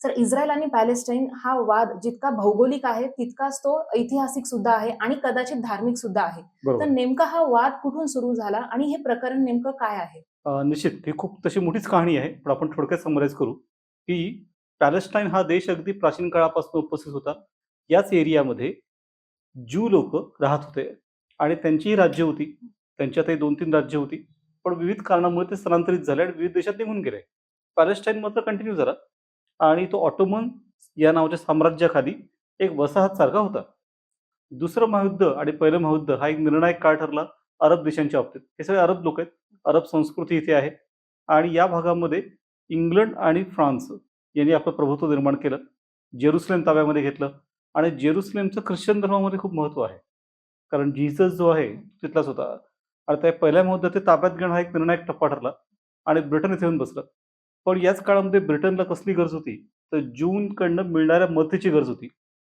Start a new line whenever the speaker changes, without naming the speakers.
Sir, Israel आणि Palestine हा वाद जितका भौगोलिक आहे, तितकाच तो ऐतिहासिक सुद्धा आहे आणि कदाचित धार्मिक सुद्धा आहे. तर
बरोबर.
नेमका हा वाद कुठून सुरू झाला आणि हे प्रकरण नेमकं काय आहे?
निश्चित ही खूप तशी मोठीच कहाणी आहे. पण आपण थोडक्यात समराईज करू, की पॅलेस्टाईन हा देश अगदी प्राचीन काळापासून उपस्थित होता. याच एरियामध्ये ज्यू लोकं राहत होते आणि त्यांचीही राज्य होती. त्यांच्यातही 2-3 राज्य होती. पण विविध कारणामुळे ते स्थलांतरित झाले आणि विविध देशात निघून गेले. पॅलेस्टाईन मात्र कंटिन्यू झाला आणि तो ऑटोमन या नावाच्या साम्राज्याखाली एक वसाहतसारखा होता. दुसरं महायुद्ध आणि पहिलं महायुद्ध हा एक निर्णायक काळ ठरला अरब देशांच्या बाबतीत. हे सगळे अरब लोक आहेत. अरब संस्कृती इथे आहे आणि या भागामध्ये इंग्लंड आणि फ्रान्स यांनी आपलं प्रभुत्व निर्माण केलं. जेरुसलेम ताब्यामध्ये घेतलं आणि जेरुसलेमचं ख्रिश्चन धर्मामध्ये खूप महत्त्व आहे. कारण जीसस जो आहे तिथलाच होता. आणि त्या पहिल्या महायुद्धात ते ताब्यात घेणं हा एक निर्णायक टप्पा ठरला आणि ब्रिटन इथे येऊन बसलं. पण याच काळामध्ये ब्रिटनला कसली गरज होती? तर ज्यूंकडनं मिळणाऱ्या मदतीची गरज होती.